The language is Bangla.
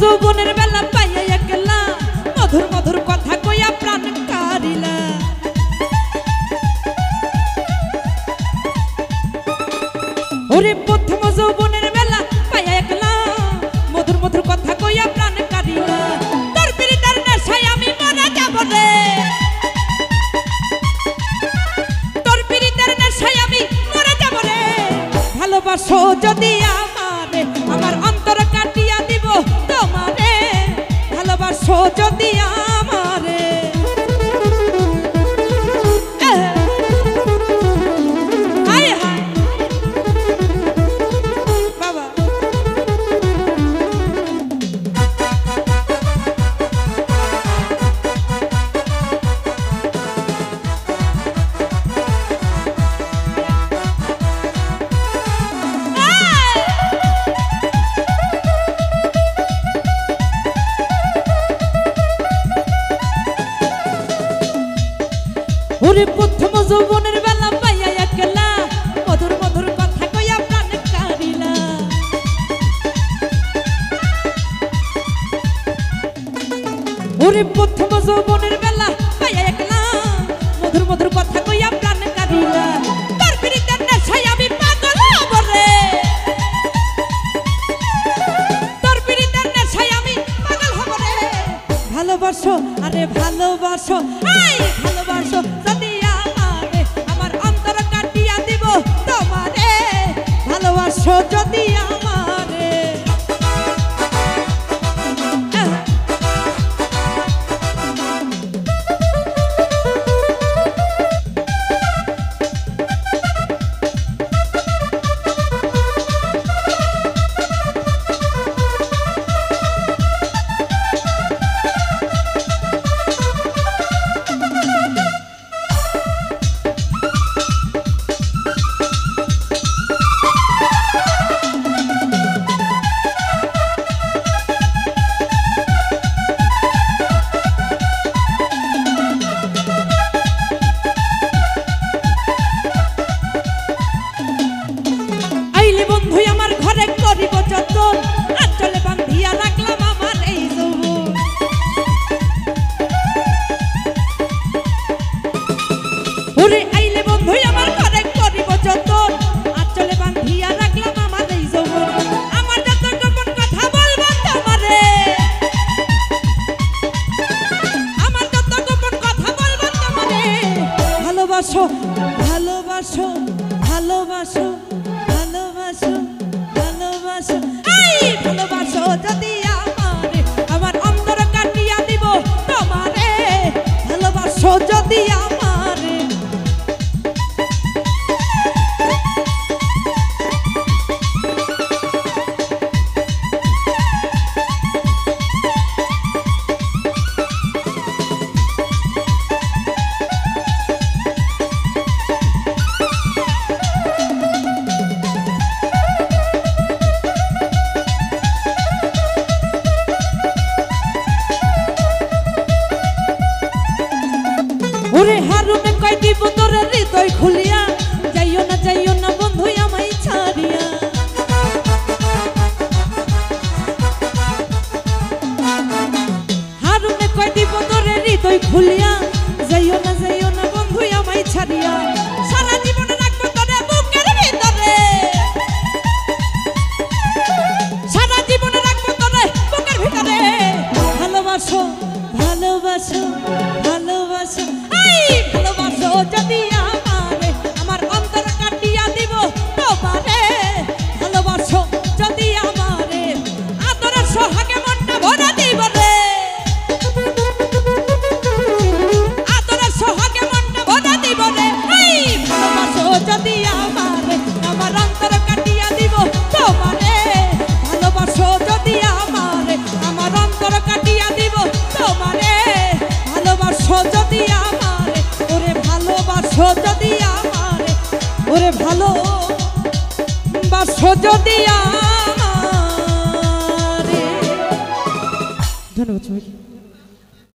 যৌবনের বেলা পাইয়া একলা মধুর মধুর কথা কইয়া প্রাণ কারিলা ওরে প্রথম যৌবনের বেলা পাইয়া একলা মধুর মধুর কথা কইয়া প্রাণ কারিলা তোর পিরিতের নেশায় আমি মরে যাব রে তোর পিরিতের নেশায় আমি মরে যাব রে ভালোবাসো যদি আমারে আমার অন্তর কাটিয়া দিব তোমারে ভালোবাসো যদি আমারে হায় হায় বাবা ওরে প্রথম যৌবনের বেলা পাইয়া একলা মধুর মধুর কথা কইয়া প্রাণ কারিলা ওরে প্রথম যৌবনের বেলা পাইয়া একলা মধুর মধুর কথা কইয়া প্রাণ কারিলা তোর পিরিতের নেশায় আমি পাগল হব রে তোর পিরিতের নেশায় আমি পাগল হব রে ভালোবাসো আরে ভালোবাসো আই ভালোবাসো যদি আমারে আমার অন্তর কাটিয়া দিব তোমারে ভালোবাসো যদি আমারে ওরে আইলে বন্ধু আমার ঘরে করিব যতন আঁচলে বাঁধিয়া রাখলাম আমার এই যৌবন আমার যত গোপন কথা বলবো তোমারে আমার যত গোপন কথা বলবো তোমারে ভালোবাসো ভালোবাসো ভালোবাসো ভালোবাসো ভালোবাসো আই ভালোবাসো যদি আমারে আমার অন্তর কাটিয়া দিব তোমারে ভালোবাসো যদি ওরে হারুনে কই দিব তোর হৃদয় খুলিয়া যাইও না বন্ধু আমায় ছাড়িয়া হারুনে কই দিব তোর হৃদয় খুলিয়া যাইও না বন্ধু আমায় ছাড়িয়া সারা জীবন রাখবো তোরে বুকের ভিতরে সারা জীবন রাখবো তোরে বুকের ভিতরে ভালোবাসো ভালোবাসো ভালোবাসো ভালোবাসো যদি আমারে আমার অন্তর কাটিয়া দিব তোমারে ভালোবাসো যদি আমারে আদরের সোহাগে মনটা ভরে দিব রে আদরের সোহাগে মনটা ভরে দিব রে ভালোবাসো যদি আমারে আমার অন্তর কাটিয়া দিব তোমারে ভালোবাসো যদি আমারে আমার অন্তর কাটিয়া দিব তোমারে ভালোবাসো যদি আমারে ওরে ভালোবাসো যদি আমারে ওরে ভালোবাসো যদি আমারে ধন্যবাদ সবাইকে।